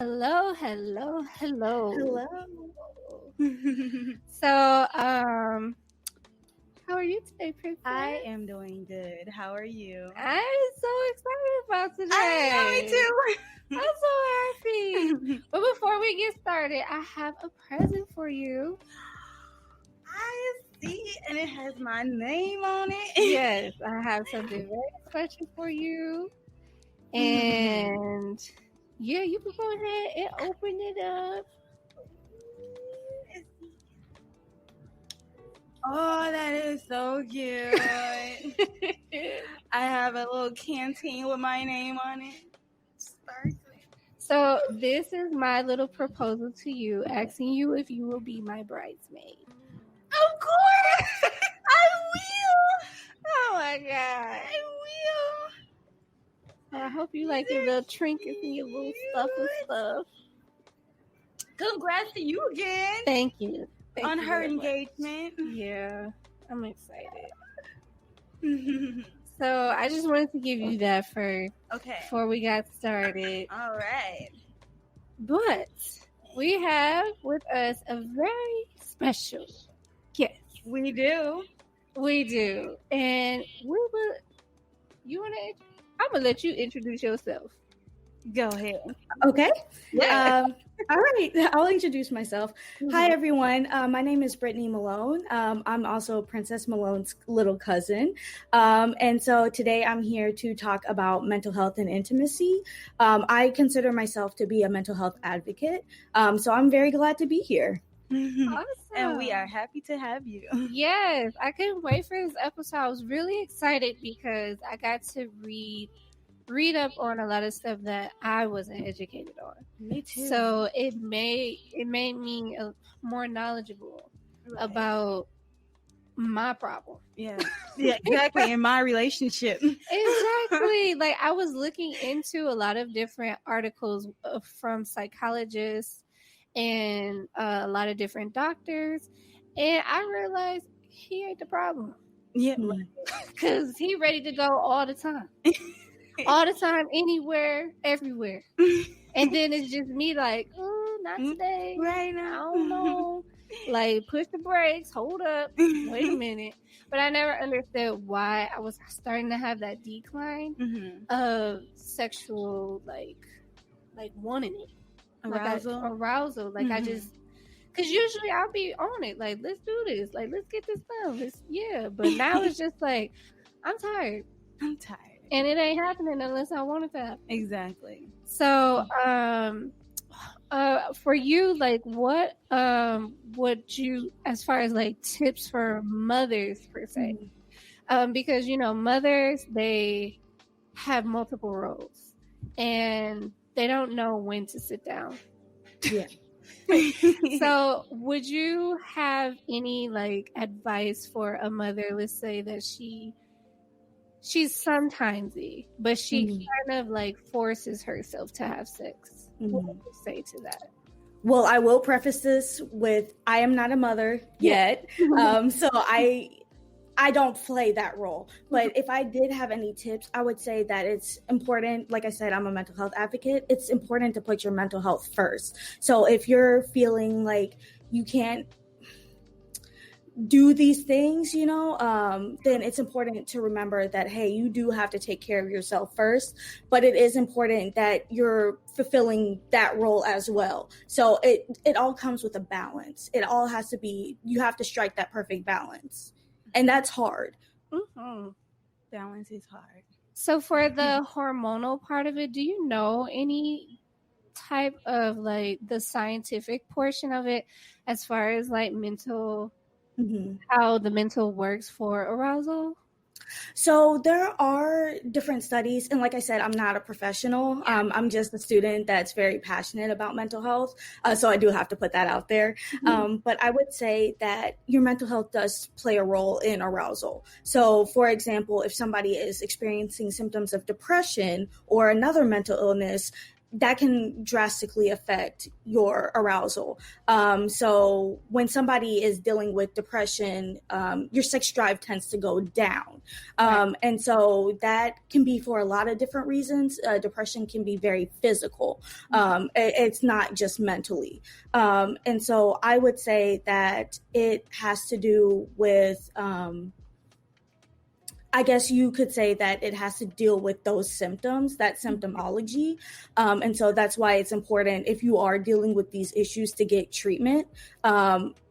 Hello, hello, hello. Hello. So, how are you today, Princess? I am doing good. How are you? I'm so excited about today. I know, me too. I'm so happy. But before we get started, I have a present for you. I see, and it has my name on it. Yes, I have something very special for you. And yeah, you can go ahead and open it up. Oh, that is so cute. I have a little canteen with my name on it. So this is my little proposal to you, asking you if you will be my bridesmaid. Of course, I will. Oh my God. I will. So I hope you like your little trinkets and your little stuff and stuff. Congrats to you again. Thank you. On her engagement. Yeah, I'm excited. So I just wanted to give you that first. Okay. Before we got started. All right. But we have with us a very special guest. We do. We do. And I'm going to let you introduce yourself. Go ahead. Okay. Yeah. All right. I'll introduce myself. Mm-hmm. Hi, everyone. My name is Brittany Malone. I'm also Princess Malone's little cousin. And so today I'm here to talk about mental health and intimacy. I consider myself to be a mental health advocate. So I'm very glad to be here. Awesome. And we are happy to have you. Yes. I couldn't wait for this episode. I was really excited because I got to read up on a lot of stuff that I wasn't educated on. Me too. So it made me more knowledgeable about my problem. Yeah, exactly. In my relationship. Exactly. Like I was looking into a lot of different articles from psychologists and a lot of different doctors, and I realized he ain't the problem. Yeah, because he ready to go all the time. All the time, anywhere, everywhere. And then it's just me like, oh, not today. Right now. I don't know. Like, push the brakes, hold up, wait a minute. But I never understood why I was starting to have that decline of sexual, like wanting it. Arousal. Like, I just, because usually I'll be on it. Like, let's do this. Like, let's get this done. But now it's just like, I'm tired. And it ain't happening unless I want it to happen. Exactly. So, for you, like, what would you, as far as like tips for mothers per se, because mothers, they have multiple roles and they don't know when to sit down. Yeah. So, would you have any like advice for a mother? Let's say that she's sometimesy, but she kind of like forces herself to have sex. What would you say to that? Well, I will preface this with I am not a mother yet. So I don't play that role. But if I did have any tips, I would say that it's important. Like I said, I'm a mental health advocate. It's important to put your mental health first. So if you're feeling like you can't do these things, then it's important to remember that, hey, you do have to take care of yourself first, but it is important that you're fulfilling that role as well. So it all comes with a balance. It all has to be, you have to strike that perfect balance. And that's hard. Balance is hard. So for the hormonal part of it, do you know any type of like the scientific portion of it as far as like mental, how the mental works for arousal? So there are different studies. And like I said, I'm not a professional. I'm just a student that's very passionate about mental health. So I do have to put that out there. But I would say that your mental health does play a role in arousal. So for example, if somebody is experiencing symptoms of depression or another mental illness, that can drastically affect your arousal. So when somebody is dealing with depression, your sex drive tends to go down. And so that can be for a lot of different reasons. Depression can be very physical. It's not just mentally. And so I would say that it has to do with, I guess you could say that it has to deal with those symptoms, that symptomology. And so that's why it's important, if you are dealing with these issues, to get treatment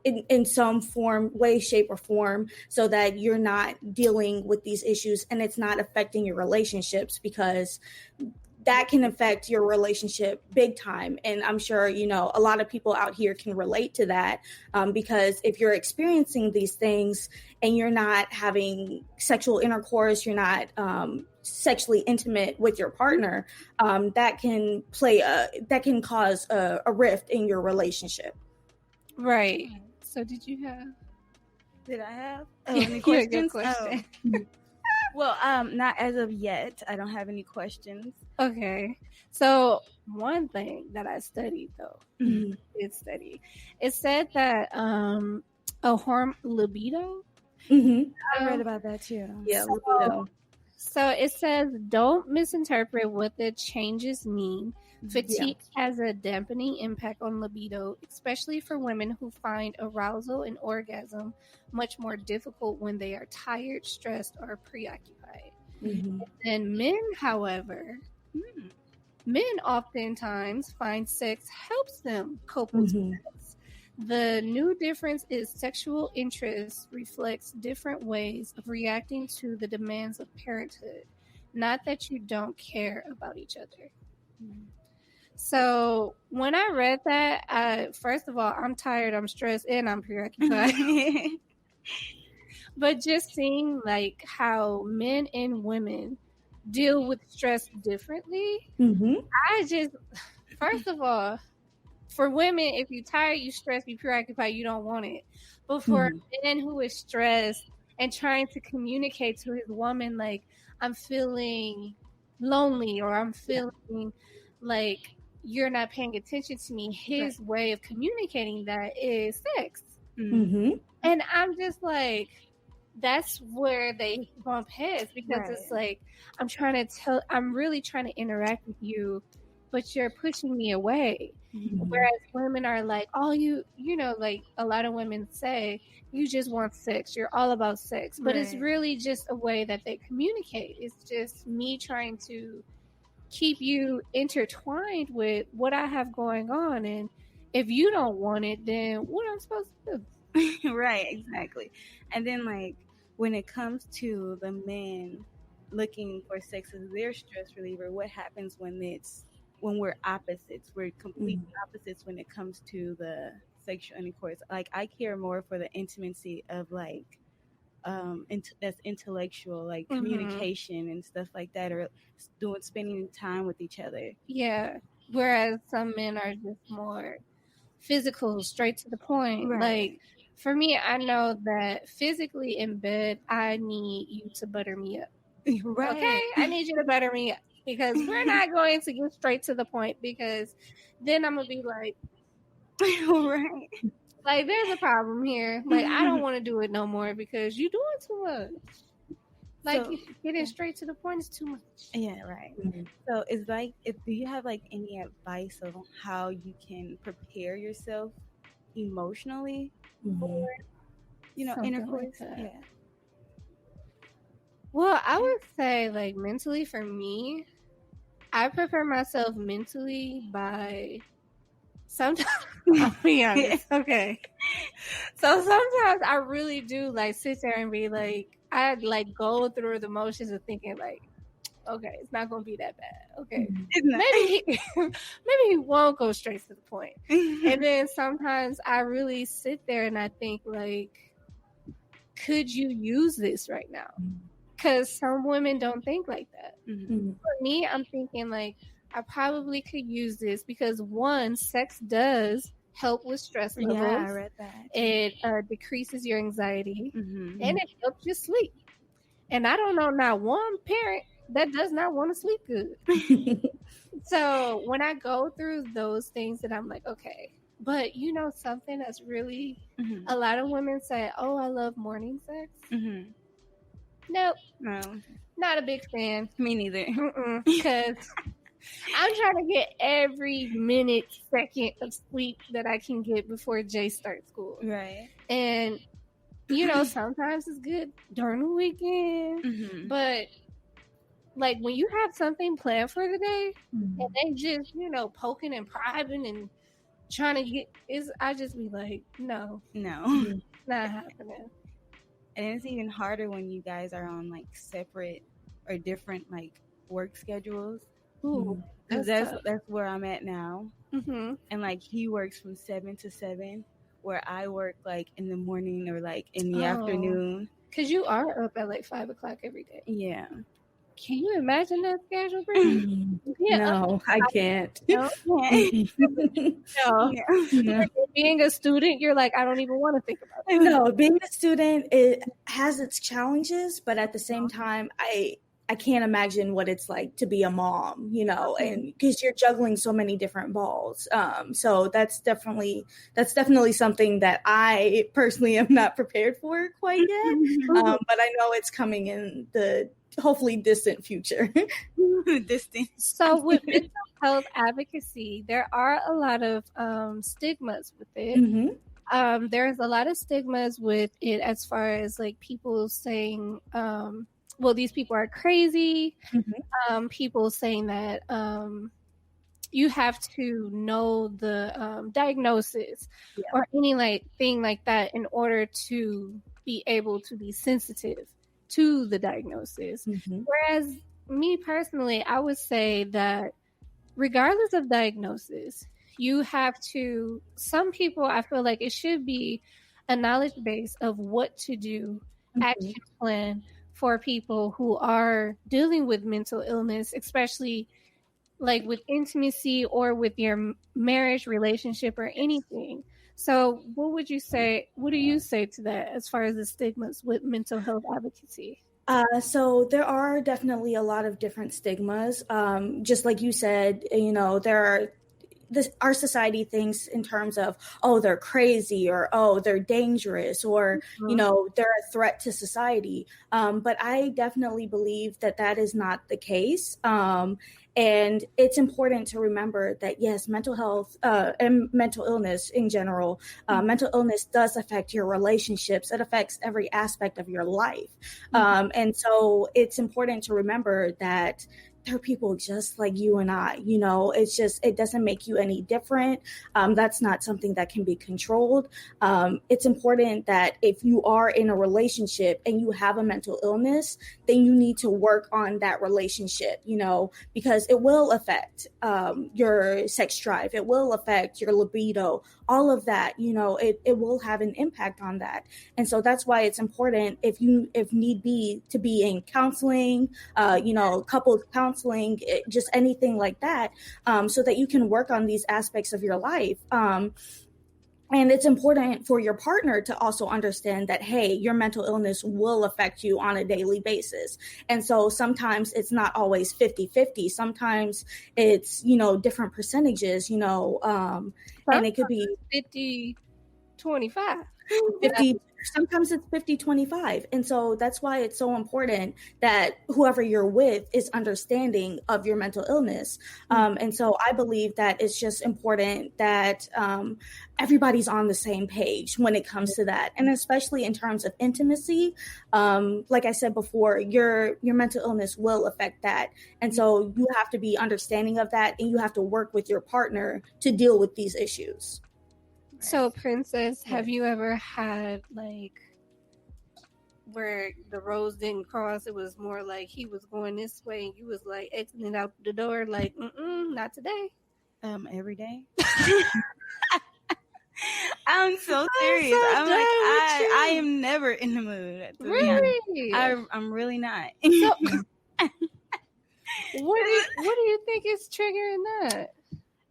in some form, way, shape, or form, so that you're not dealing with these issues and it's not affecting your relationships, because that can affect your relationship big time. And I'm sure, you know, a lot of people out here can relate to that, because if you're experiencing these things and you're not having sexual intercourse, you're not sexually intimate with your partner, that can cause a rift in your relationship. Right. So did I have any questions? Question. Well, not as of yet. I don't have any questions. Okay. So one thing that I studied, though, it said that a libido. I read about that too. Yeah, libido. So it says, don't misinterpret what the changes mean. Fatigue has a dampening impact on libido, especially for women who find arousal and orgasm much more difficult when they are tired, stressed, or preoccupied. And men, however, men oftentimes find sex helps them cope with stress. The new difference is sexual interest reflects different ways of reacting to the demands of parenthood, not that you don't care about each other. So when I read that, first of all, I'm tired, I'm stressed, and I'm preoccupied. But just seeing like how men and women deal with stress differently, I just, first of all, for women, if you're tired, you stressed, you preoccupied, you don't want it. But for a man who is stressed and trying to communicate to his woman, like, I'm feeling lonely, or I'm feeling like you're not paying attention to me, his way of communicating that is sex. And I'm just like, that's where they bump heads, because it's like, I'm really trying to interact with you, but you're pushing me away. Whereas women are like, you know, like a lot of women say, you just want sex, you're all about sex. But it's really just a way that they communicate. It's just me trying to keep you intertwined with what I have going on. And if you don't want it, then what am I supposed to do? Right, exactly. And then like when it comes to the men looking for sex as their stress reliever, what happens when we're opposites? We're complete opposites when it comes to the sexual intercourse. Like, I care more for the intimacy of like that's intellectual, like communication and stuff like that, or spending time with each other. Yeah. Whereas some men are just more physical, straight to the point. Like, for me, I know that physically in bed, I need you to butter me up. Okay? I need you to butter me up, because we're not going to get straight to the point, because then I'm going to be like, like, there's a problem here. Like, I don't want to do it no more because you're doing too much. Like, so, getting straight to the point is too much. Yeah, right. So it's like, do you have like any advice of how you can prepare yourself emotionally for, you know, something intercourse? Like well, I would say, like, mentally, for me, I prepare myself mentally by sometimes, I'll be honest, okay. So sometimes I really do, like, sit there and be like, I like go through the motions of thinking like, okay, it's not gonna be that bad. Okay, maybe he won't go straight to the point. And then sometimes I really sit there and I think like, could you use this right now? Because some women don't think like that. For me, I'm thinking like, I probably could use this because, one, sex does help with stress levels. Yeah, I read that. It decreases your anxiety and it helps you sleep. And I don't know not one parent that does not want to sleep good. So when I go through those things, that I'm like, okay, but you know something that's really a lot of women say, oh, I love morning sex. Nope, No, not a big fan. me neither. Because I'm trying to get every minute, second of sleep that I can get before Jay starts school. Right. And you know, sometimes it's good during the weekend, but like when you have something planned for the day and they just, you know, poking and prying and trying to get I just be like, no, not happening. And it's even harder when you guys are on like separate or different like work schedules. Ooh, that's where I'm at now. And like he works from 7 to 7, where I work like in the morning or like in the afternoon. Because you are up at like 5 o'clock every day. Yeah. Can you imagine that schedule, Brittany? No, I can't. No. No. Being a student, you're like, I don't even want to think about it. No, being a student, it has its challenges, but at the same time, I can't imagine what it's like to be a mom, you know, and because you're juggling so many different balls. So that's definitely something that I personally am not prepared for quite yet. But I know it's coming in the hopefully distant future. So with mental health advocacy, there are a lot of stigmas with it. There's a lot of stigmas with it as far as like people saying, well, these people are crazy. People saying that you have to know the diagnosis or any like thing like that in order to be able to be sensitive to the diagnosis. Whereas me personally, I would say that regardless of diagnosis, you have to, some people, I feel like it should be a knowledge base of what to do, action plan for people who are dealing with mental illness, especially like with intimacy or with your marriage relationship or anything. So what would you say, what do you say to that as far as the stigmas with mental health advocacy? So there are definitely a lot of different stigmas. Just like you said, you know, there are our society thinks in terms of, oh, they're crazy, or, oh, they're dangerous, or, you know, they're a threat to society. But I definitely believe that that is not the case. And it's important to remember that, yes, mental health and mental illness in general, mental illness does affect your relationships. It affects every aspect of your life. And so it's important to remember that there are people just like you and I, you know, it's just, it doesn't make you any different. That's not something that can be controlled. It's important that if you are in a relationship and you have a mental illness, then you need to work on that relationship, you know, because it will affect your sex drive. It will affect your libido, all of that, you know, it will have an impact on that. And so that's why it's important, if need be, to be in counseling, you know, couples counseling, just anything like that, so that you can work on these aspects of your life. And it's important for your partner to also understand that, hey, your mental illness will affect you on a daily basis. And so sometimes it's not always 50-50. Sometimes it's, you know, different percentages, you know, and it could be 50-25. 50, sometimes it's 50-25. And so that's why it's so important that whoever you're with is understanding of your mental illness. And so I believe that it's just important that everybody's on the same page when it comes to that. And especially in terms of intimacy, like I said before, your mental illness will affect that. And so you have to be understanding of that, and you have to work with your partner to deal with these issues. So, Princess, have you ever had like where the roads didn't cross? It was more like he was going this way and you was like exiting out the door, like, not today. Every day. I'm so serious. I'm like, I am never in the mood. Really? I'm really not. So, what do you think is triggering that?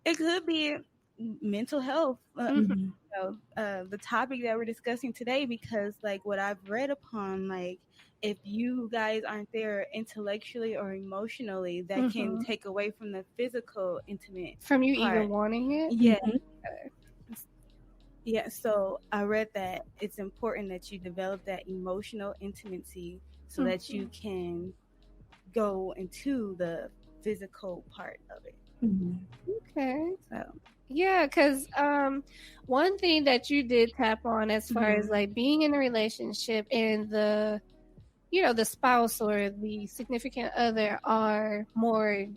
It could be mental health. the topic that we're discussing today, because like what I've read upon, like if you guys aren't there intellectually or emotionally, that can take away from the physical intimate from you part. even wanting it. Yeah. Yeah, so I read that it's important that you develop that emotional intimacy so that you can go into the physical part of it. Okay. So yeah, because one thing that you did tap on as far as like being in a relationship and the spouse or the significant other are more,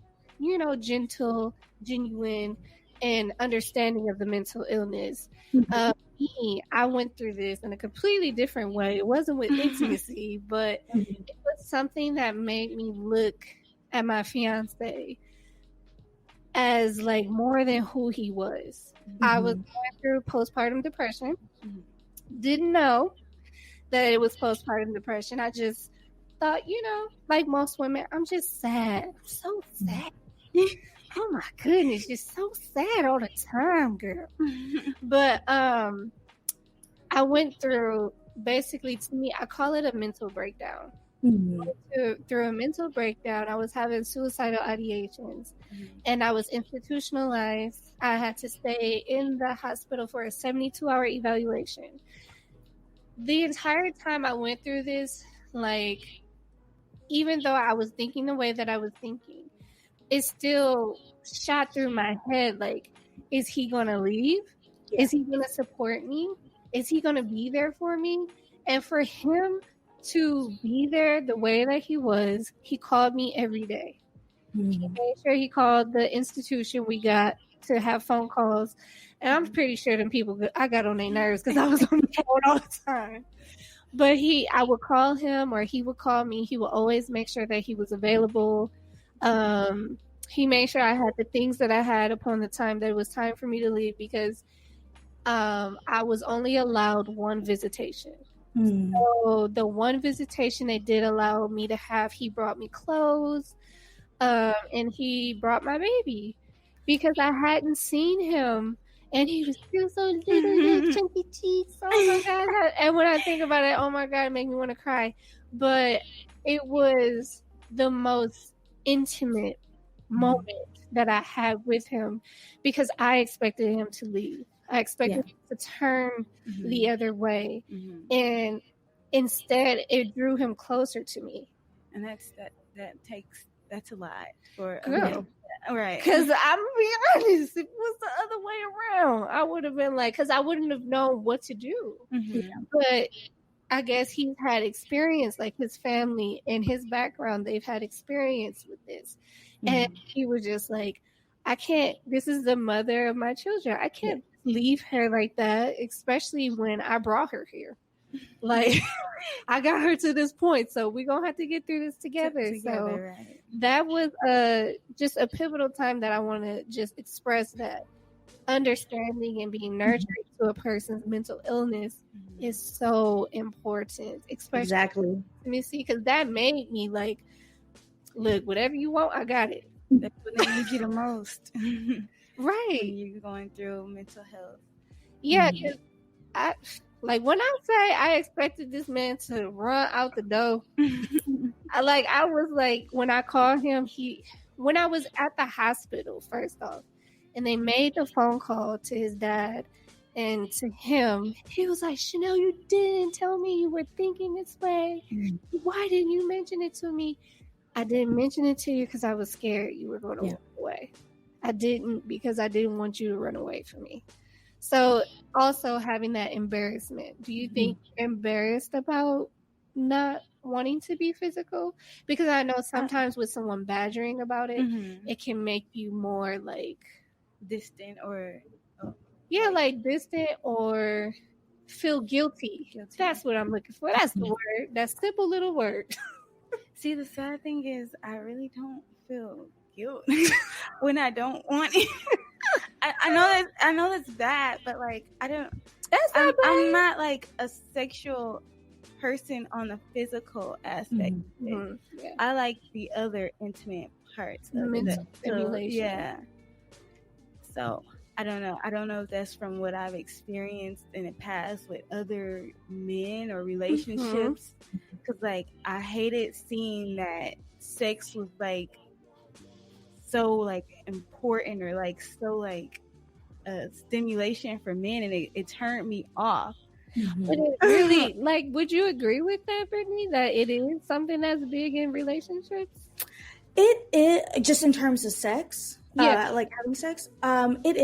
gentle, genuine, and understanding of the mental illness. I went through this in a completely different way. It wasn't with intimacy, but it was something that made me look at my fiance as like more than who he was. I was going through postpartum depression. Didn't know that it was postpartum depression. I just thought, like most women, I'm just sad. I'm so sad. Oh my goodness, just so sad all the time, girl. But I went through, basically, to me, I call it a mental breakdown. Through a mental breakdown, I was having suicidal ideations, and I was institutionalized. I had to stay in the hospital for a 72-hour evaluation. The entire time I went through this, like, even though I was thinking the way that I was thinking, it still shot through my head, like, is he going to leave? Is he going to support me? Is he going to be there for me? And for him to be there the way that he was, he called me every day. He made sure he called the institution we got to have phone calls. And I'm pretty sure them people, I got on their nerves because I was on the phone all the time. But I would call him or he would call me. He would always make sure that he was available. He made sure I had the things that I had upon the time that it was time for me to leave, because I was only allowed one visitation. So the one visitation they did allow me to have, he brought me clothes, and he brought my baby, because I hadn't seen him, and he was still so little, chunky cheeks. Oh my God. And when I think about it, oh my God, it made me want to cry. But it was the most intimate moment that I had with him, because I expected him to leave. I expected him to turn the other way. And instead it drew him closer to me. And that's a lot for girl. Right. Because I'm being honest, if it was the other way around, I would have been like, because I wouldn't have known what to do. But I guess he's had experience, like his family and his background, they've had experience with this. And he was just like, I can't, this is the mother of my children. I can't leave her like that, especially when I brought her here. Like, I got her to this point, so we're going to have to get through this together. So right. That was just a pivotal time that I want to just express that understanding and being nurtured to a person's mental illness is so important, especially intimacy, because that made me like, look, whatever you want, I got it. That's when they need you the most. Right. When you're going through mental health. Yeah, because when I say I expected this man to run out the door, I was like, when I called him, when I was at the hospital, first off, and they made the phone call to his dad and to him, he was like, Chanel, you didn't tell me you were thinking this way. Why didn't you mention it to me? I didn't mention it to you because I was scared you were going to walk away. I didn't, because I didn't want you to run away from me. So also having that embarrassment. Do you think you're embarrassed about not wanting to be physical? Because I know sometimes with someone badgering about it, it can make you more like distant or like distant or feel guilty. That's what I'm looking for. That's the word. That simple little word. See, the sad thing is I really don't feel guilt when I don't want it. I know that's bad, but like I don't. That's not bad. I'm not like a sexual person on the physical aspect. I like the other intimate parts of mental stimulation. Yeah. So I don't know. I don't know if that's from what I've experienced in the past with other men or relationships. Because, like, I hated seeing that sex was, like, so, like, important or, like, so, like, stimulation for men, and it turned me off. But it really, like, would you agree with that, Brittany, that it is something that's big in relationships? It just in terms of sex, like having sex, it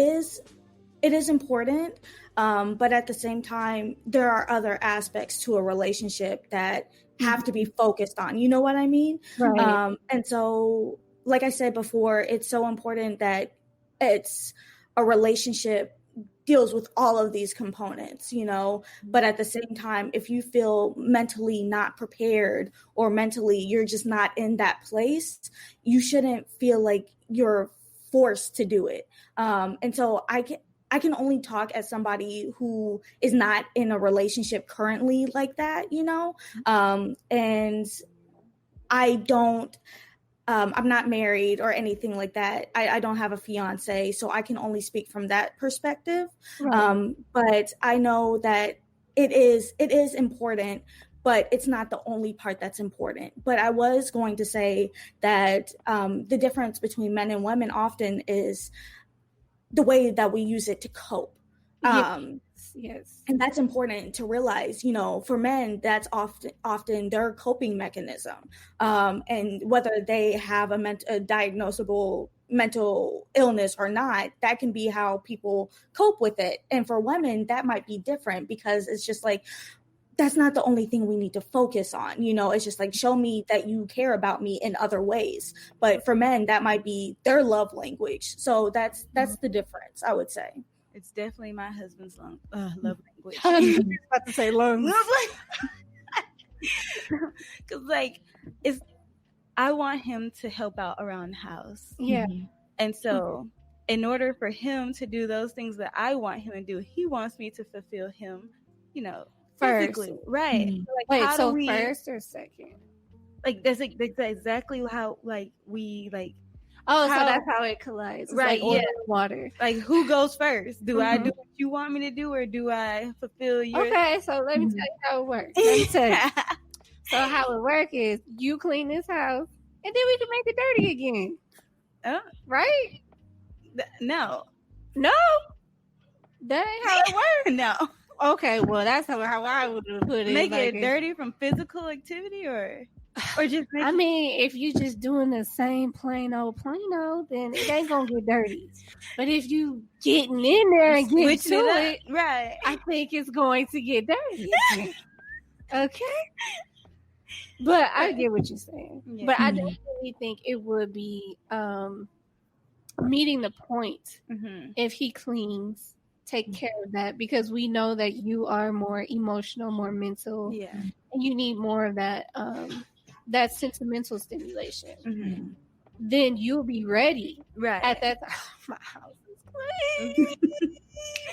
is important, but at the same time, there are other aspects to a relationship that have to be focused on. You know what I mean? Right. And so, like I said before, it's so important that it's a relationship deals with all of these components, you know, but at the same time, if you feel mentally not prepared or mentally you're just not in that place, you shouldn't feel like you're forced to do it. And so I can only talk as somebody who is not in a relationship currently like that, you know, and I don't, I'm not married or anything like that. I don't have a fiance, so I can only speak from that perspective. Right. But I know that it is important, but it's not the only part that's important. But I was going to say that the difference between men and women often is the way that we use it to cope. Yes. And that's important to realize, you know, for men, that's often their coping mechanism. And whether they have a diagnosable mental illness or not, that can be how people cope with it. And for women, that might be different because it's just like, that's not the only thing we need to focus on. You know, it's just like, show me that you care about me in other ways. But for men, that might be their love language. So that's the difference, I would say. It's definitely my husband's love language. I was about to say lungs. Because, like, I want him to help out around the house. Yeah. And so, in order for him to do those things that I want him to do, he wants me to fulfill him, you know, physically. Right. Like, wait, so first or second? Like, that's exactly how, like, we, like, so that's how it collides. It's right, like water. Like, who goes first? Do I do what you want me to do, or do I fulfill your... Okay, so let me tell you how it works. Let me tell you. So how it works is you clean this house, and then we can make it dirty again. Right? No. That ain't how it works. No. Okay, well, that's how I would put it. Make it dirty from physical activity, or just I mean, if you just doing the same plain old, then it ain't gonna get dirty. But if you getting in there and getting to it, right, I think it's going to get dirty. Okay? But I get what you're saying. Yeah. But I definitely think it would be meeting the point if he cleans, take care of that, because we know that you are more emotional, more mental, and you need more of that that sentimental stimulation. Then you'll be ready at that time. My house is clean.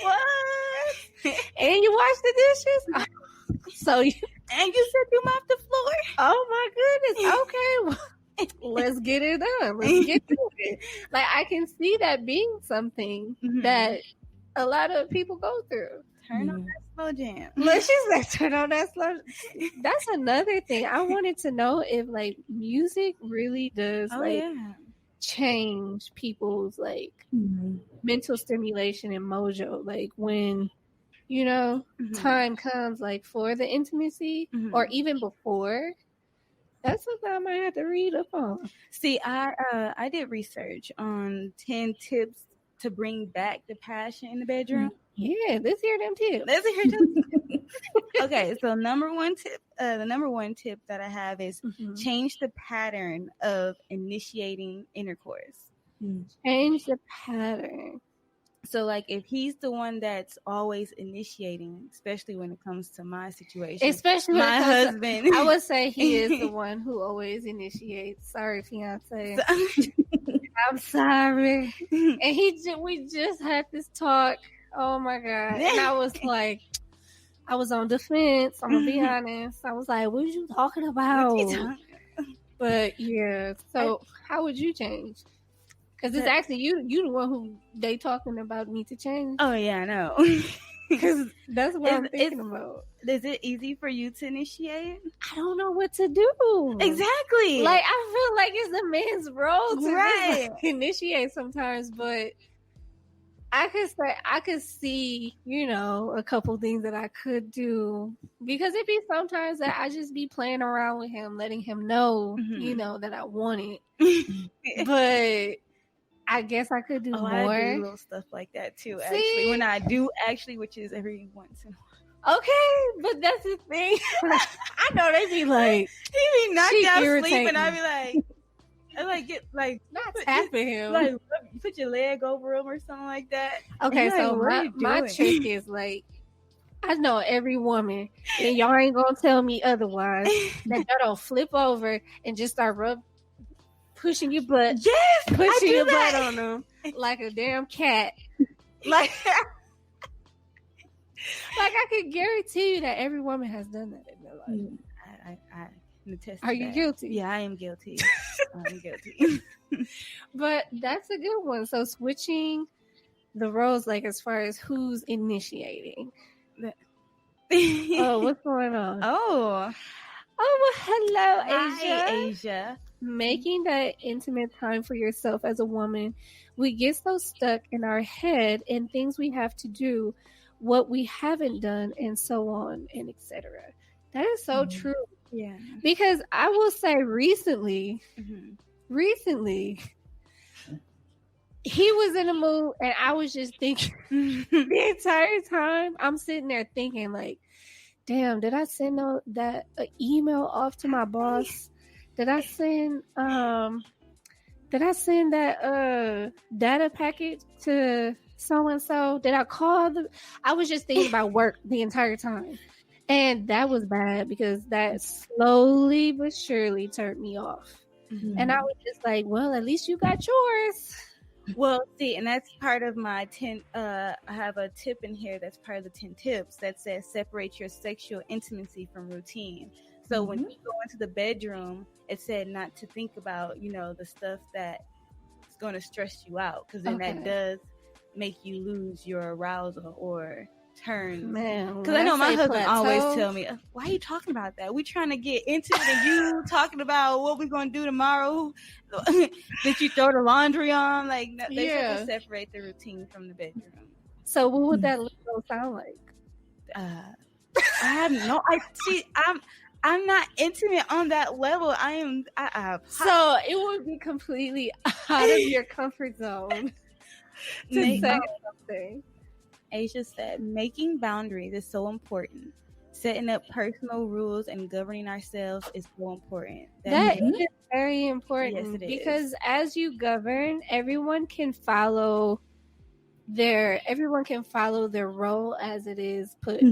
What? And you wash the dishes. And you said you mop the floor. Oh my goodness. Okay. Well, let's get it done. Let's get to it. Like, I can see that being something that a lot of people go through. Turn on that slow jam. Let's just turn on that slow. That's another thing. I wanted to know if, like, music really does change people's, like, mental stimulation and mojo. Like, when, you know, time comes, like, for the intimacy or even before. That's something I might have to read up on. See, I did research on 10 tips to bring back the passion in the bedroom. Yeah, let's hear them tips. Okay, so the number one tip that I have is change the pattern of initiating intercourse. Change the pattern. So, like, if he's the one that's always initiating, especially when it comes to my situation, especially my husband, I would say he is the one who always initiates. Sorry, fiance. I'm sorry. And we just had this talk. Oh my God. And I was like, I was on defense. I'm gonna be honest. I was like, what are you talking about? But yeah. So how would you change? Because it's actually you the one who they talking about need to change. Oh yeah, I know. Because that's what I'm thinking about. Is it easy for you to initiate? I don't know what to do. Exactly. Like, I feel like it's the man's role to Right. just, like, initiate sometimes, but I could see, you know, a couple things that I could do, because it be sometimes that I just be playing around with him, letting him know, you know, that I want it. But I guess I could do more. I do little stuff like that too. Actually, when I do which is every once in a while. Okay, but that's the thing. I know they be like, he be knocked out irritating. sleep, and I be like. I like get like not tapping him, like put your leg over him or something like that. Okay, so like, my trick is like, I know every woman, and y'all ain't gonna tell me otherwise, that y'all don't flip over and just start pushing your butt, pushing your butt on them like a damn cat. Like I can guarantee you that every woman has done that in their life. I Are you guilty? Yeah, I am guilty. I'm guilty. But that's a good one. So switching the roles, like as far as who's initiating. Oh, what's going on? Oh, well, hello, Asia. Hi, Asia. Making that intimate time for yourself as a woman, we get so stuck in our head and things we have to do, what we haven't done, and so on and etc. That is so true. Yeah, because I will say recently, he was in a mood, and I was just thinking the entire time. I'm sitting there thinking, like, damn, did I send that email off to my boss? Did I send that data package to so and so? Did I call them? I was just thinking about work the entire time. And that was bad, because that slowly but surely turned me off. And I was just like, well, at least you got yours. Well, see, and that's part of my 10. I have a tip in here that's part of the 10 tips that says separate your sexual intimacy from routine. So when you go into the bedroom, it said not to think about, you know, the stuff that is going to stress you out, because then that does make you lose your arousal or turns. Man, because I know my husband always tell me, why are you talking about that? We trying to get into it, and you talking about what we're going to do tomorrow. Did you throw the laundry on? Like, they have to separate the routine from the bedroom. So what would that little sound like? I have no, I'm not intimate on that level. I am. So it would be completely out of your comfort zone to say something. Asia said, making boundaries is so important. Setting up personal rules and governing ourselves is so important. That is very important. Yes, it is. Because as you govern, everyone can follow their role as it is put.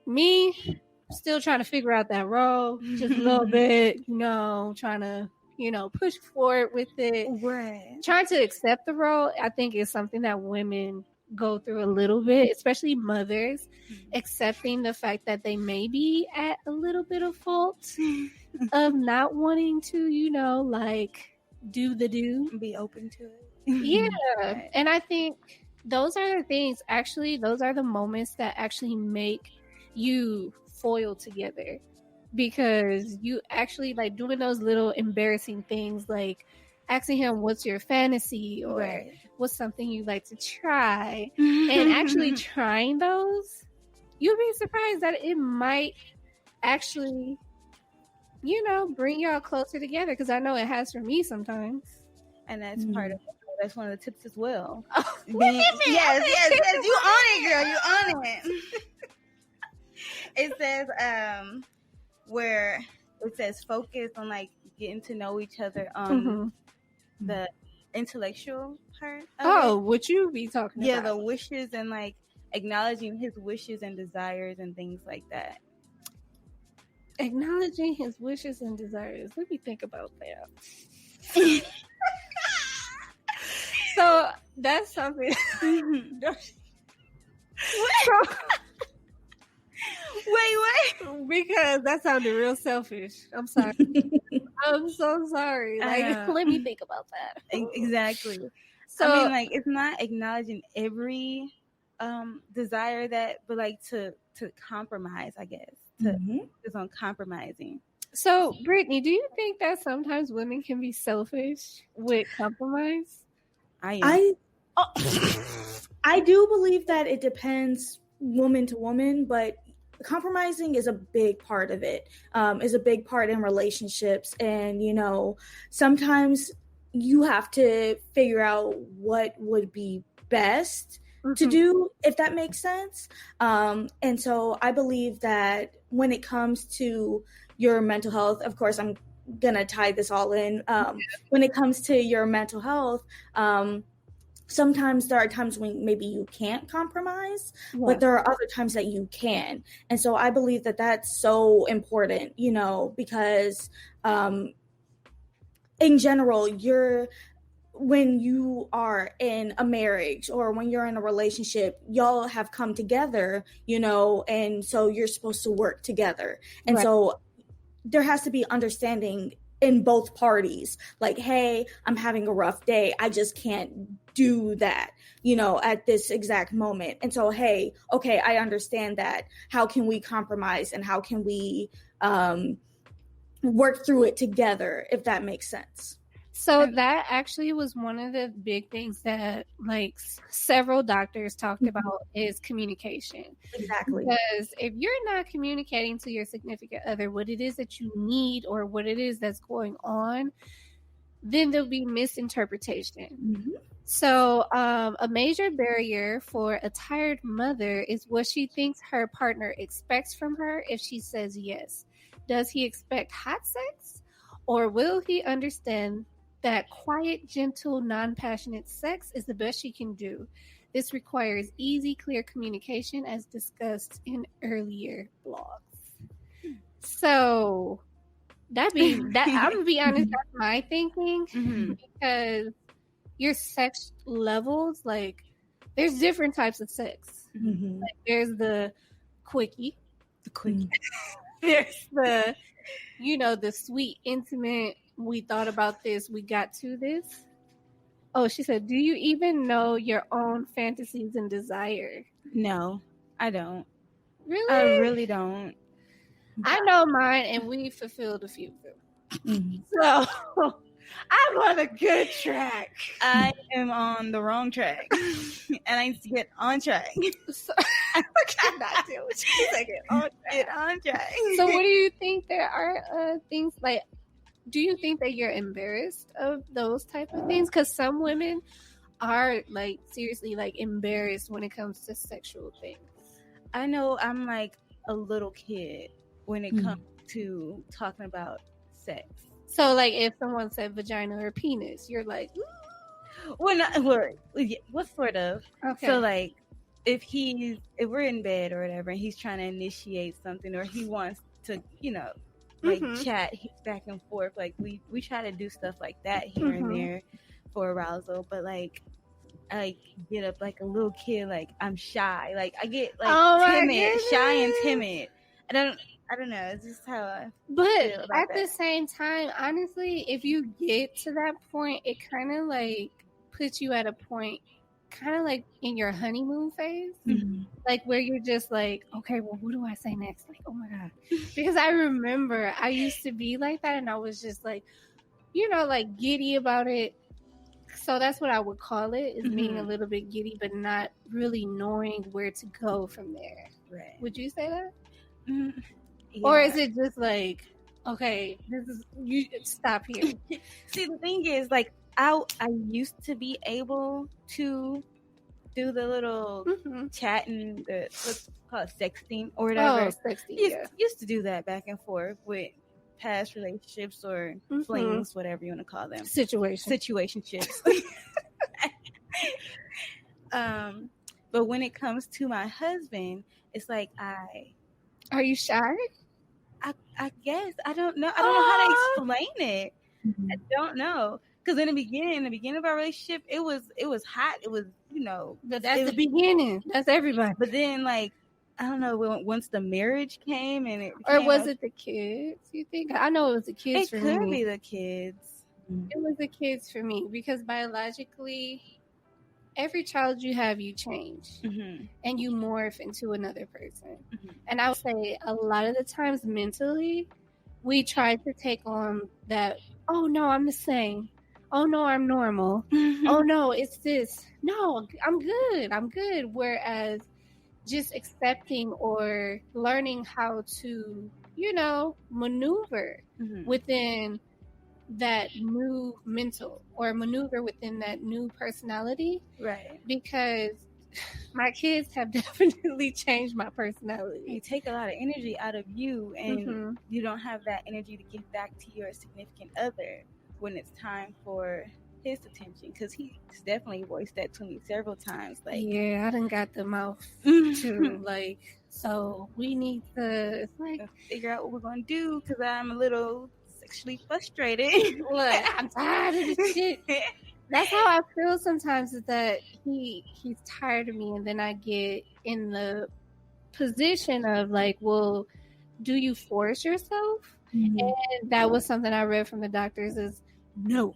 Me, still trying to figure out that role just a little bit, you know, trying to, you know, push forward with it. Right. Trying to accept the role, I think, is something that women go through a little bit, especially mothers, accepting the fact that they may be at a little bit of fault of not wanting to, you know, like do. Be open to it. Yeah. Right. And I think those are the things, actually, those are the moments that actually make you foil together. Because you actually like doing those little embarrassing things, like asking him, what's your fantasy, or what's something you like to try, and actually trying those, you'll be surprised that it might actually, you know, bring y'all closer together. Because I know it has for me sometimes. And that's that's one of the tips as well. Oh, yes, you on it, girl, you on it. It says where it says focus on like getting to know each other on the intellectual part of it. What you be talking about? Yeah, the wishes, and like acknowledging his wishes and desires and things like that. Acknowledging his wishes and desires. Let me think about that. So that's something. Wait. Because that sounded real selfish. I'm sorry. I'm so sorry. Like, let me think about that. Exactly. So, I mean, like, it's not acknowledging every desire but like to compromise, I guess. It's on compromising. So, Brittany, do you think that sometimes women can be selfish with compromise? I do believe that it depends woman to woman, but compromising is a big part of it. Is a big part in relationships, and sometimes you have to figure out what would be best to do, if that makes sense. And so I believe that when it comes to your mental health, of course, I'm gonna tie this all in. When it comes to your mental health, sometimes there are times when maybe you can't compromise, but there are other times that you can. And so I believe that that's so important, because in general, when you are in a marriage or when you're in a relationship, y'all have come together, and so you're supposed to work together. And so there has to be understanding in both parties. Like, hey, I'm having a rough day. I just can't do that, at this exact moment. And so, hey, okay, I understand that. How can we compromise and how can we work through it together, if that makes sense? So that actually was one of the big things that like several doctors talked about is communication. Exactly. Because if you're not communicating to your significant other what it is that you need or what it is that's going on, then there'll be misinterpretation. So a major barrier for a tired mother is what she thinks her partner expects from her if she says yes. Does he expect hot sex, or will he understand that quiet, gentle, non-passionate sex is the best she can do? This requires easy, clear communication, as discussed in earlier blogs. So I'm gonna be honest, that's my thinking, because your sex levels, like, there's different types of sex. Like, there's the quickie, there's the the sweet, intimate, we thought about this, we got to this. Oh, she said, do you even know your own fantasies and desire? No, I don't. Really? I really don't. I know mine, and we fulfilled a few of them. So I'm on a good track. I am on the wrong track, and I need to get on track. So, I cannot deal with you. Get on track. So what do you think there are things like, do you think that you're embarrassed of those type of things? Because some women are like seriously like embarrassed when it comes to sexual things. I know I'm like a little kid when it comes to talking about sex. So like if someone said vagina or penis, you're like, ooh. What sort of? Okay. So like if we're in bed or whatever and he's trying to initiate something, or he wants to, chat back and forth, like we try to do stuff like that here and there for arousal, but like I get up like a little kid, like I'm shy, like I get like shy and timid. I don't know, it's just how I feel about at the same time, honestly, if you get to that point, it kind of like puts you at a point kind of like in your honeymoon phase, like where you're just like, okay, well, what do I say next? Like, oh my God. Because I remember I used to be like that, and I was just like, like giddy about it. So that's what I would call it, is being a little bit giddy, but not really knowing where to go from there. Right. Would you say that? Yeah. Or is it just like, okay, you stop here? See, the thing is, like, I used to be able to do the little chatting, let's call it sexting or whatever. Oh, sexting, used to do that back and forth with past relationships or flings, whatever you want to call them. Situationships. But when it comes to my husband, it's like Are you shy? I guess. I don't know. I don't know how to explain it. I don't know. Because in the beginning of our relationship, it was hot. It was, But that's the beginning. That's everybody. But then, like, I don't know, once the marriage came and it or was it the kids? You think? I know it was the kids. It could be the kids. It was the kids for me because biologically, every child you have, you change and you morph into another person. And I would say a lot of the times mentally, we try to take on that. Oh no, I'm the same. Oh no, I'm normal. Oh no, it's this. No, I'm good. Whereas just accepting or learning how to, maneuver within that new mental or maneuver within that new personality. Right. Because my kids have definitely changed my personality. They take a lot of energy out of you, and you don't have that energy to give back to your significant other when it's time for his attention, because he's definitely voiced that to me several times. Like, yeah, I done got the mouth too. Like, so we need to figure out what we're gonna do, because I'm a little sexually frustrated. Look, I'm tired of this shit. That's how I feel sometimes, is that he's tired of me, and then I get in the position of like, well, do you force yourself? And that was something I read from the doctors is no.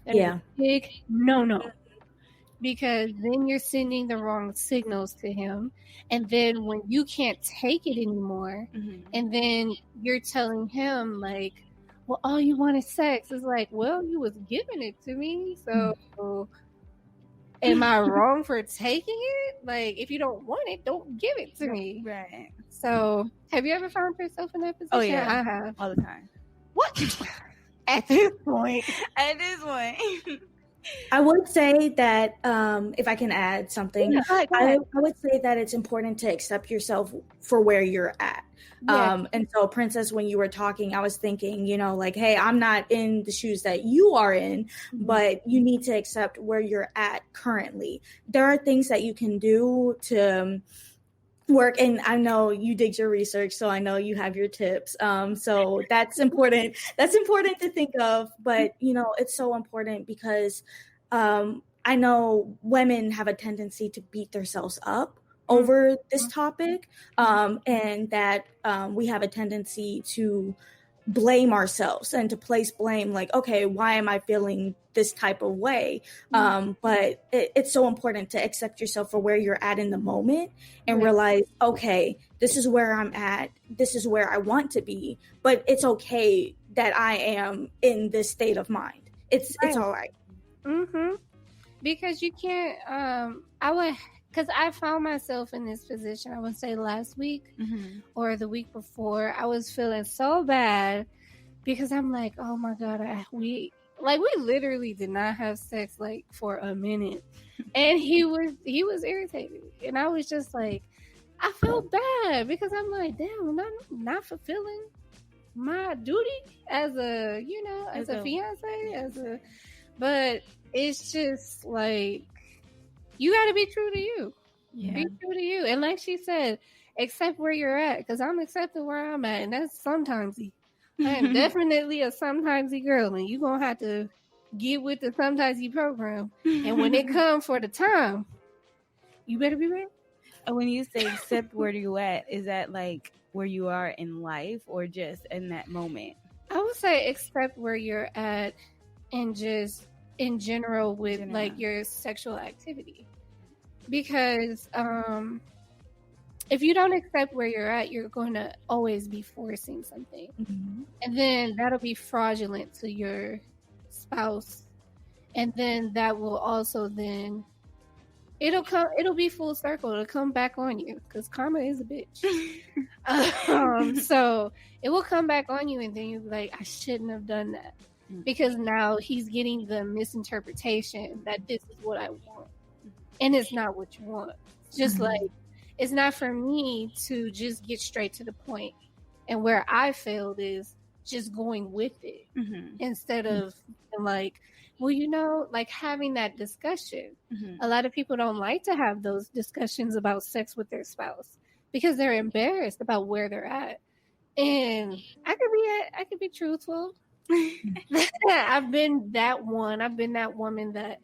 That big no. Because then you're sending the wrong signals to him. And then when you can't take it anymore, and then you're telling him like, well, all you want is sex. It's like, well, you was giving it to me. So am I wrong for taking it? Like, if you don't want it, don't give it to me. Right. So have you ever found yourself in that position? Oh, yeah. I have. All the time. What? At this point. I would say that if I can add something, I would say that it's important to accept yourself for where you're at. And so, Princess, when you were talking, I was thinking, like, hey, I'm not in the shoes that you are in, but you need to accept where you're at currently. There are things that you can do to work, and I know you did your research, so I know you have your tips. So that's important. That's important to think of, but it's so important because I know women have a tendency to beat themselves up over this topic, and that we have a tendency to blame ourselves and to place blame, like, okay, why am I feeling this type of way? But it's so important to accept yourself for where you're at in the moment and realize, okay, this is where I'm at. This is where I want to be, but it's okay that I am in this state of mind. It's all right. Because you can't, because I found myself in this position, I would say last week or the week before. I was feeling so bad because I'm like, oh my God, we literally did not have sex like for a minute. And he was irritated. And I was just like, I felt bad because I'm like, damn, I'm not fulfilling my duty as a, as a fiance, but it's just like, you got to be true to you. Yeah. Be true to you. And like she said, accept where you're at, because I'm accepting where I'm at. And that's sometimesy. I am definitely a sometimesy girl. And you're going to have to get with the sometimesy program. And when it comes for the time, you better be ready. When you say accept where you at, is that like where you are in life or just in that moment? I would say accept where you're at and just in general with like your sexual activity, because if you don't accept where you're at, you're going to always be forcing something, and then that'll be fraudulent to your spouse, and then that will also then it'll be full circle. It'll come back on you, because karma is a bitch. So it will come back on you, and then you'll be like, I shouldn't have done that. Because now he's getting the misinterpretation that this is what I want. And it's not what you want. Just like, it's not for me to just get straight to the point. And where I failed is just going with it. Instead of like, well, like having that discussion. A lot of people don't like to have those discussions about sex with their spouse because they're embarrassed about where they're at. And I could be truthful. I've been that one. I've been that woman that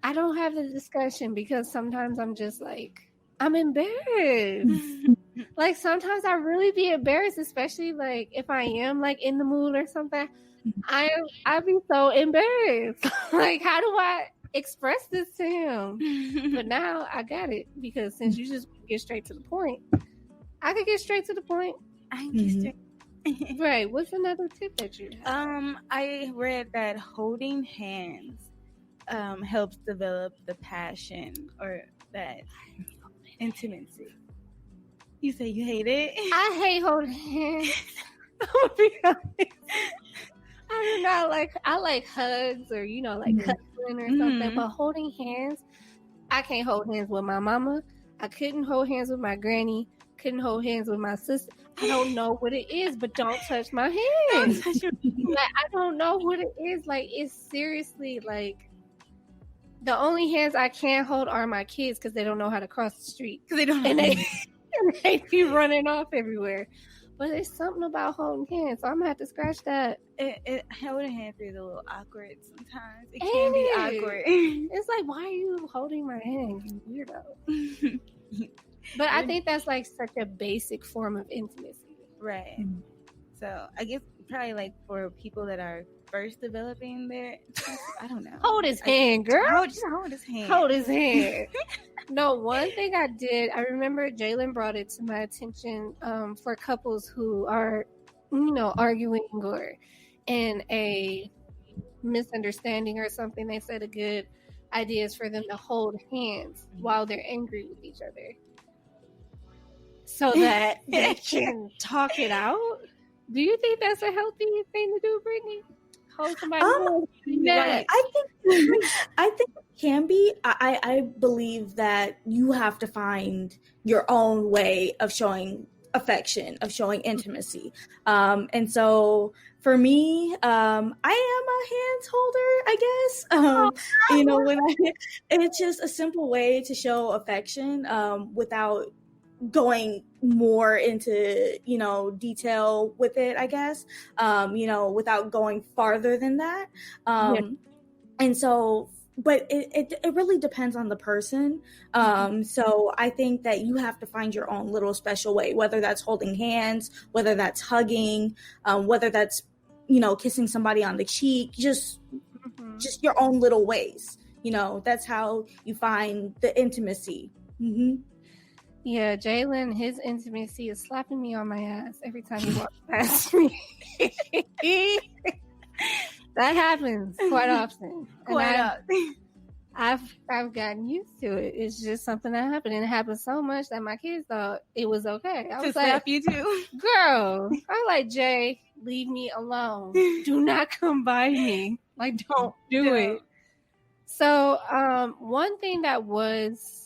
I don't have the discussion because sometimes I'm just like, I'm embarrassed. Like sometimes I really be embarrassed, especially like if I am like in the mood or something. I be so embarrassed. Like, how do I express this to him? But now I got it, because since you just get straight to the point, I could get straight to the point. I can get straight. Right. What's another tip that you have? I read that holding hands helps develop the passion or that intimacy. You say you hate it? I hate holding hands. I'm gonna be honest. I do not like. I like hugs or like cuddling or something, but holding hands, I can't hold hands with my mama. I couldn't hold hands with my granny. Couldn't hold hands with my sister. I don't know what it is, but don't touch my hands. Like, I don't know what it is. Like, it's seriously like the only hands I can hold are my kids, because they don't know how to cross the street. Because they don't. And they be running off everywhere. But it's something about holding hands, so I'm gonna have to scratch that. Holding hands is a little awkward sometimes. It can be awkward. It's like, why are you holding my hand, you weirdo? But I think that's like such a basic form of intimacy, right? So I guess probably like for people that are first developing their, I don't know. Hold his hand, girl. Just hold his hand. Hold his hand. No, one thing I did, I remember Jalen brought it to my attention for couples who are, arguing or in a misunderstanding or something. They said a good idea is for them to hold hands while they're angry with each other, so that they can talk it out. Do you think that's a healthy thing to do, Brittany? Hold somebody I think it can be. I believe that you have to find your own way of showing affection, of showing intimacy. And so for me, I am a hands holder, I guess. It's just a simple way to show affection without going more into detail with it, I guess, without going farther than that. And so, but it really depends on the person. So I think that you have to find your own little special way, whether that's holding hands, whether that's hugging, whether that's kissing somebody on the cheek, just your own little ways. That's how you find the intimacy. Yeah, Jalen, his intimacy is slapping me on my ass every time he walks past me. That happens quite often. I've gotten used to it. It's just something that happened, and it happened so much that my kids thought it was okay. I was like, slap you too, girl. I'm like, Jay, leave me alone. Do not come by me. Like, don't do it. So, one thing that was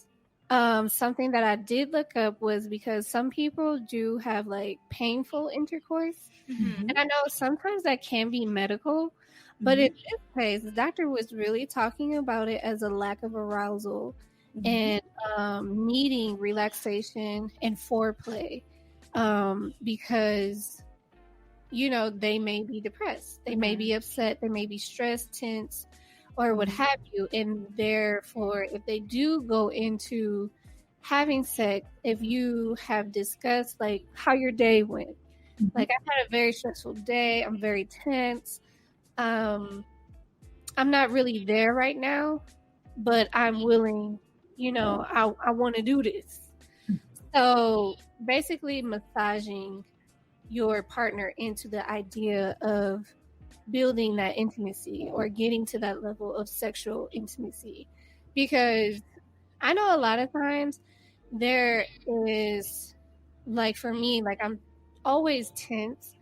something that I did look up was because some people do have like painful intercourse. And I know sometimes that can be medical, but in this case, the doctor was really talking about it as a lack of arousal and needing relaxation and foreplay, because they may be depressed, they may be upset, they may be stressed, tense, or what have you. And therefore, if they do go into having sex, if you have discussed like how your day went, like, I've had a very stressful day, I'm very tense, I'm not really there right now, but I'm willing, I want to do this. So basically massaging your partner into the idea of building that intimacy or getting to that level of sexual intimacy, because I know a lot of times there is, like, for me, like, I'm always tense,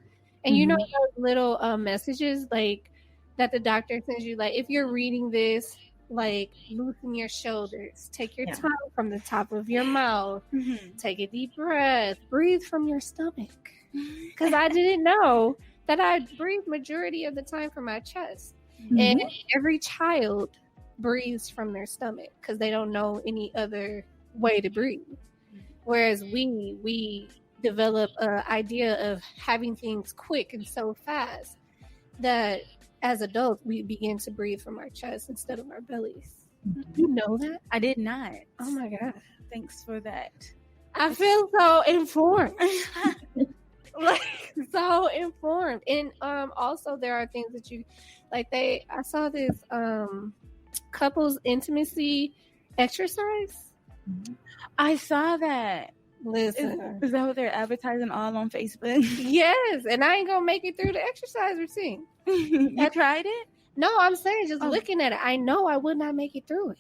and those little messages like that the doctor sends you, like, if you're reading this, like, loosen your shoulders, take your tongue from the top of your mouth, take a deep breath, breathe from your stomach, because I didn't know that I breathe majority of the time from my chest. And every child breathes from their stomach because they don't know any other way to breathe. Whereas we develop an idea of having things quick and so fast that as adults we begin to breathe from our chest instead of our bellies. You know that? I did not. Oh my God. Thanks for that. I feel so informed. Like so informed. And also there are things that you like I saw this couples intimacy exercise. I saw that. Listen. Is that what they're advertising all on Facebook? Yes, and I ain't gonna make it through the exercise routine. You tried it? No, I'm saying just looking at it, I know I would not make it through it.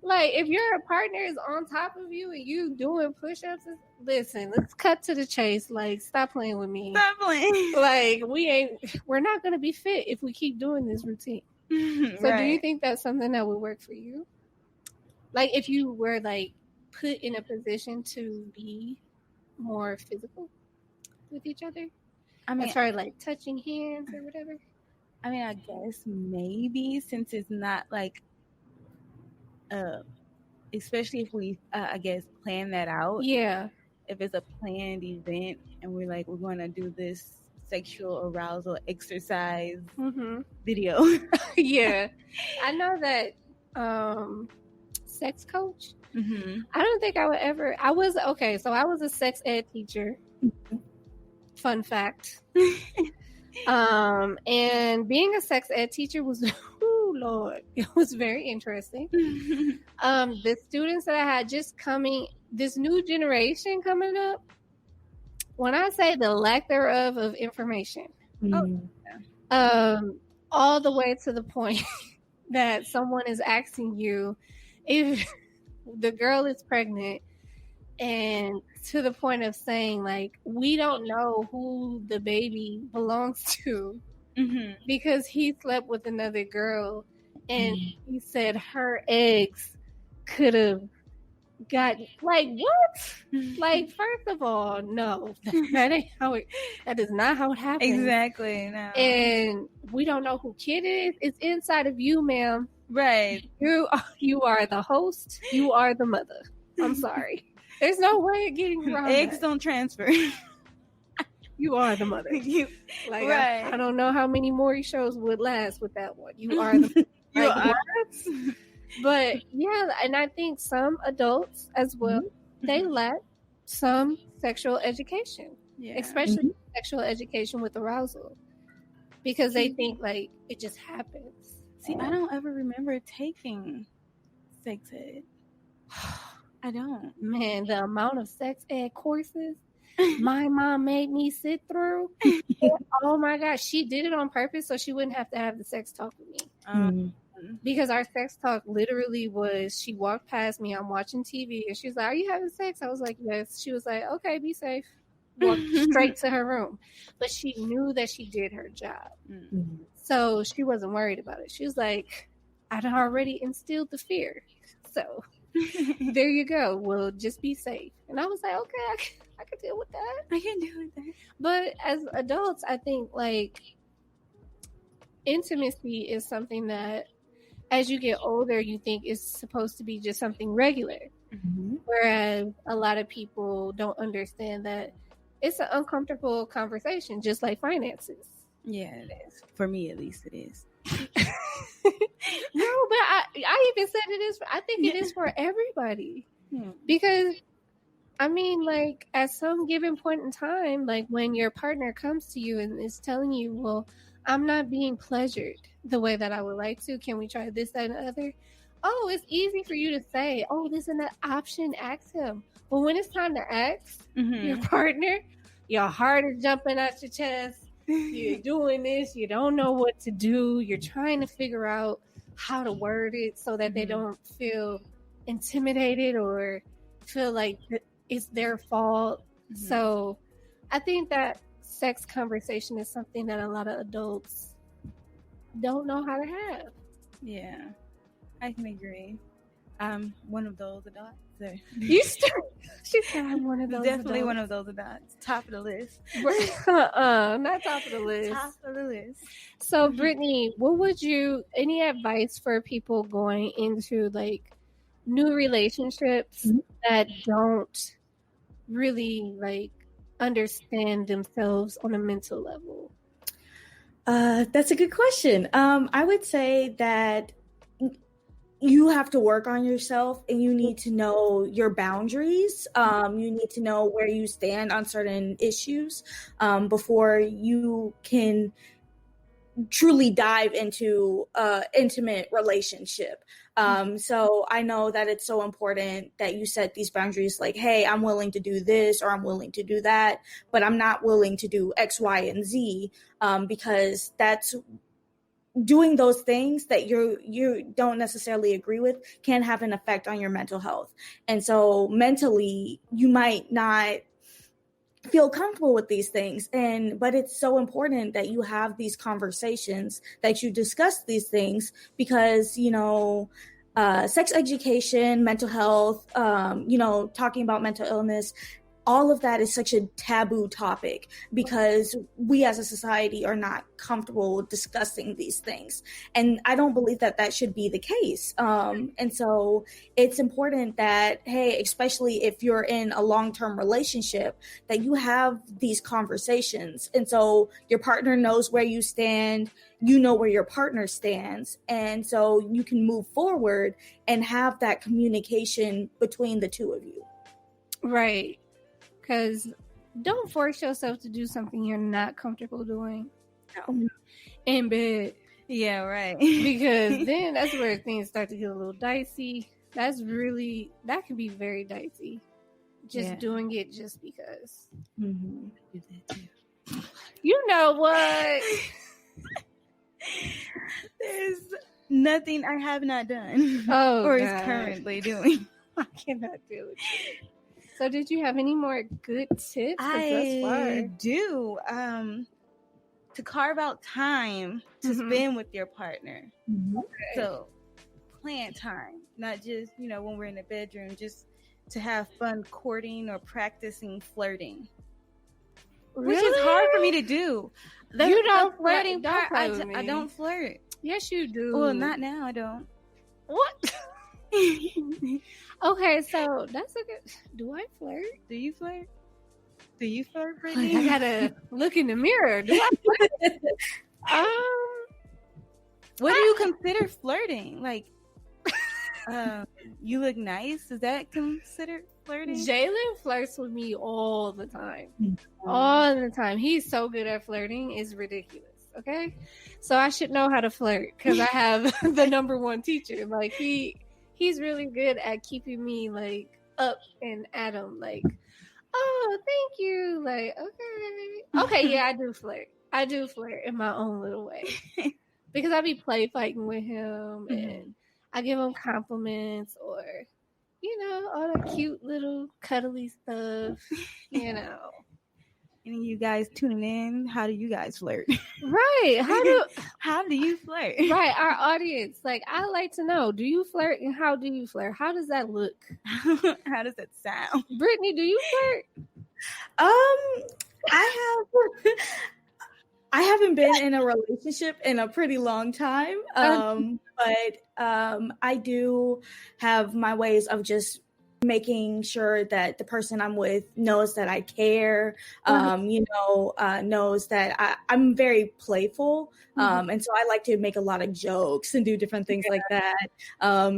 Like if your partner is on top of you and you doing push-ups, listen, let's cut to the chase. Like, stop playing with me. Stop playing. Like we're not gonna be fit if we keep doing this routine. So do you think that's something that would work for you? Like if you were like put in a position to be more physical with each other? I mean, as far as like touching hands or whatever. I mean, I guess maybe since it's not like, especially if we, I guess, plan that out. Yeah. If it's a planned event and we're like, we're going to do this sexual arousal exercise video. Yeah. I know that sex coach. I don't think I would ever. I was a sex ed teacher. Fun fact. And being a sex ed teacher was, oh Lord, it was very interesting. The students that I had just coming, this new generation coming up, when I say the lack thereof of information, all the way to the point that someone is asking you if the girl is pregnant, and to the point of saying like, we don't know who the baby belongs to because he slept with another girl, and he said her eggs could have got, like, what? Like, first of all, no, that ain't how it, that is not how it happens. Exactly. No. And we don't know who kid is. It's inside of you, ma'am. Right. You are the host. You are the mother. I'm sorry. There's no way of getting around eggs that. Don't transfer. You are the mother. Right. I don't know how many more shows would last with that one. You are the But yeah, and I think some adults as well, they lack some sexual education. Yeah. Especially sexual education with arousal. Because they think like it just happens. See, I don't ever remember taking sex ed. I don't. Man, the amount of sex ed courses my mom made me sit through. Oh my gosh, she did it on purpose so she wouldn't have to have the sex talk with me. Because our sex talk literally was, she walked past me, I'm watching TV, and she's like, "Are you having sex?" I was like, "Yes." She was like, "Okay, be safe." Walked straight to her room. But she knew that she did her job. So she wasn't worried about it. She was like, I'd already instilled the fear. So there you go. Well, just be safe. And I was like, okay, I can deal with that. I can deal with that. But as adults, I think like intimacy is something that as you get older, you think is supposed to be just something regular. Whereas a lot of people don't understand that it's an uncomfortable conversation, just like finances. Yeah, it is. For me, at least, it is. No, but I even said it is. I think it is for everybody. Because, I mean, like, at some given point in time, like, when your partner comes to you and is telling you, well, I'm not being pleasured the way that I would like to. Can we try this, that, and the other? Oh, it's easy for you to say, oh, this is an option. Ask him. But when it's time to ask your partner, your heart is jumping out your chest. You're doing this. You don't know what to do. You're trying to figure out how to word it so that they don't feel intimidated or feel like it's their fault. So I think that sex conversation is something that a lot of adults don't know how to have. Yeah, I can agree. I'm one of those adults. You she said I'm one of those. Definitely adults. One of those adults. Top of the list. Not top of the list. Top of the list. So, Brittany, what would any advice for people going into like new relationships that don't really like understand themselves on a mental level? That's a good question. I would say that you have to work on yourself and you need to know your boundaries. You need to know where you stand on certain issues before you can truly dive into intimate relationship. So I know that it's so important that you set these boundaries like, hey, I'm willing to do this or I'm willing to do that, but I'm not willing to do X, Y, and Z, because that's doing those things that you don't necessarily agree with can have an effect on your mental health. And so mentally, you might not feel comfortable with these things, but it's so important that you have these conversations, that you discuss these things, because sex education, mental health, talking about mental illness, all of that is such a taboo topic because we as a society are not comfortable discussing these things. And I don't believe that that should be the case. And so it's important that, hey, especially if you're in a long-term relationship, that you have these conversations. And so your partner knows where you stand, you know where your partner stands. And so you can move forward and have that communication between the two of you. Right. Because don't force yourself to do something you're not comfortable doing in bed. Yeah, right. Because then that's where things start to get a little dicey. That can be very dicey. Just doing it just because. Mm-hmm. You know what? There's nothing I have not done or is currently doing. I cannot do it. So did you have any more good tips? I do. To carve out time to spend with your partner. Mm-hmm. Okay. So plan time, not just, when we're in the bedroom, just to have fun courting or practicing flirting. Really? Which is hard for me to do. You don't flirt? I don't flirt. Yes, you do. Well, not now, I don't. What? Okay, so that's a good. Do I flirt? Do you flirt? Do you flirt, Brittany? I gotta look in the mirror. Do I flirt? What do you consider flirting? Like, you look nice. Is that considered flirting? Jalen flirts with me all the time. Mm-hmm. All the time. He's so good at flirting. It's ridiculous. Okay, so I should know how to flirt because I have the number one teacher. Like he's really good at keeping me like up and at him. Like, oh, thank you. Like, okay, yeah, I do flirt. I do flirt in my own little way because I be play fighting with him and I give him compliments or, all that cute little cuddly stuff, And you guys tuning in, how do you guys flirt? Right. How do you flirt? Right. Our audience, like, I like to know, do you flirt and how do you flirt? How does that look? How does that sound? Brittany, do you flirt? I haven't been in a relationship in a pretty long time. But I do have my ways of just making sure that the person I'm with knows that I care, knows that I'm very playful. And so I like to make a lot of jokes and do different things like that.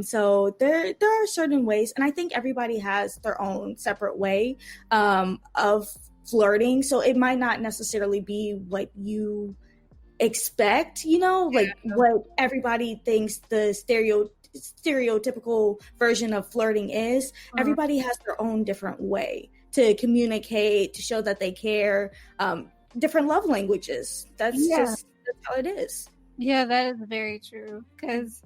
So there are certain ways, and I think everybody has their own separate way of flirting. So it might not necessarily be what you expect, what everybody thinks the stereotypical version of flirting is. Everybody has their own different way to communicate, to show that they care, different love languages. That's how it is. Yeah, that is very true. Because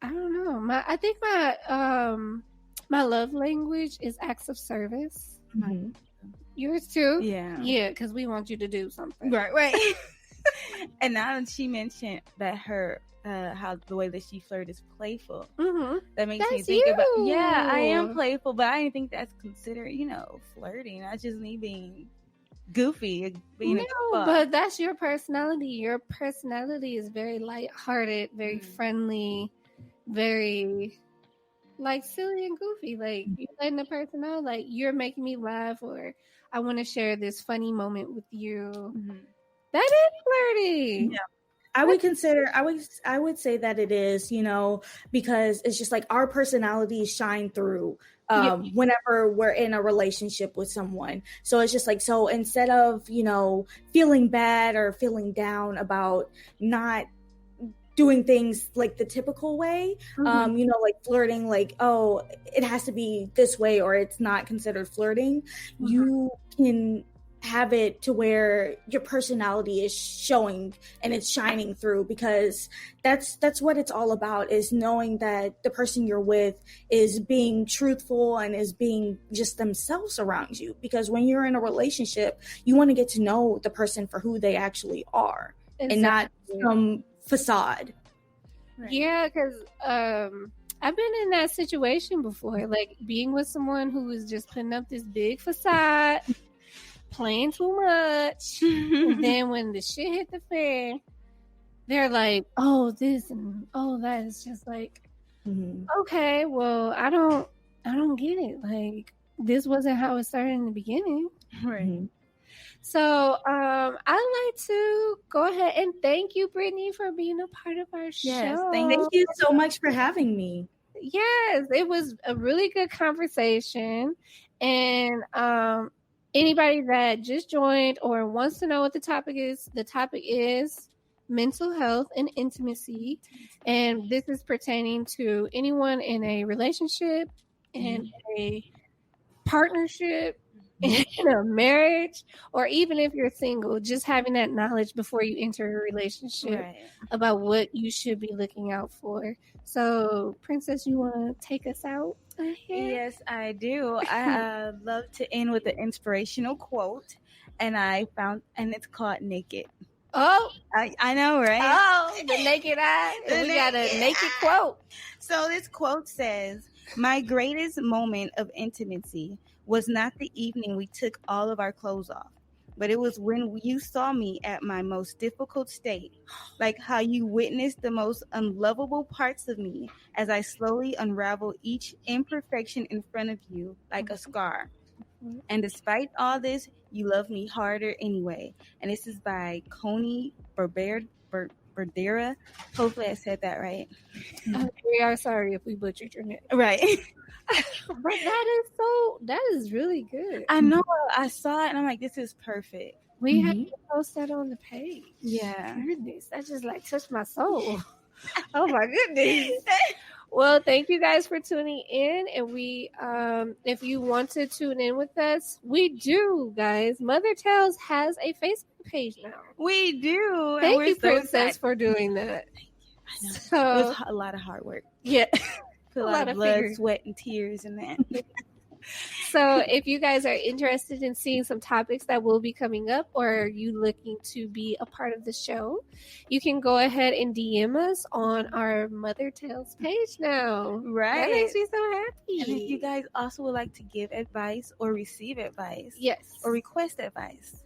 I don't know, I think my love language is acts of service. Mm-hmm. Yours too? Yeah, because we want you to do something. Right. And now she mentioned that her how the way that she flirts is playful. That makes me think about. Yeah, I am playful, but I didn't think that's considered, flirting. That's just me being goofy, being but that's your personality. Your personality is very lighthearted, very friendly, very like silly and goofy. Like you're letting the person know, like you're making me laugh, or I want to share this funny moment with you. That is flirty. Yeah. I would say that it is, because it's just like our personalities shine through whenever we're in a relationship with someone. So it's just like, so instead of, feeling bad or feeling down about not doing things like the typical way, like flirting, like, oh, it has to be this way or it's not considered flirting. You can have it to where your personality is showing and it's shining through, because that's what it's all about, is knowing that the person you're with is being truthful and is being just themselves around you. Because when you're in a relationship, you want to get to know the person for who they actually are. Exactly. And not some facade. Right. Yeah, because I've been in that situation before, like being with someone who was just putting up this big facade, playing too much, and then when the shit hit the fan, they're like, oh, this and oh, that. Is just like, okay, well, I don't get it. Like, this wasn't how it started in the beginning, right? So I'd like to go ahead and thank you, Brittany, for being a part of our show. Thank you so much for having me. Yes, it was a really good conversation, and anybody that just joined or wants to know what the topic is mental health and intimacy. And this is pertaining to anyone in a relationship, in a partnership, in a marriage, or even if you're single, just having that knowledge before you enter a relationship about what you should be looking out for. So, Princess, you want to take us out? Yes, I do. I love to end with an inspirational quote, and it's called "Naked." Oh, I know, right? Oh, the naked eye. We got a naked quote. So this quote says, "My greatest moment of intimacy was not the evening we took all of our clothes off, but it was when you saw me at my most difficult state, like how you witnessed the most unlovable parts of me as I slowly unravel each imperfection in front of you like a scar. And despite all this, you love me harder anyway." And this is by Connie Berdera. Hopefully I said that right. We are sorry if we butchered your name. Right. But that is really good. I know. I saw it and I'm like, this is perfect. We have to post that on the page. Yeah. Goodness, that just like touched my soul. Oh my goodness. Well, thank you guys for tuning in. And we, if you want to tune in with us, we do, guys. Mother Tales has a Facebook page now. We do. Thank you, Princess, for doing that. I know. So, it was a lot of hard work. Yeah. A lot of blood, sweat, and tears in that. So if you guys are interested in seeing some topics that will be coming up, or are you looking to be a part of the show, you can go ahead and DM us on our Mother Tales page now. Right. That makes me so happy. And if you guys also would like to give advice or receive advice. Yes. Or request advice,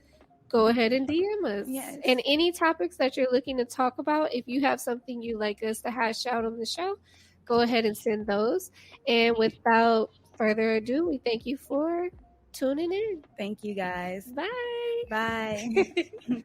go ahead and DM us. Yes. And any topics that you're looking to talk about, if you have something you'd like us to hash out on the show, go ahead and send those. And without further ado, we thank you for tuning in. Thank you, guys. Bye. Bye.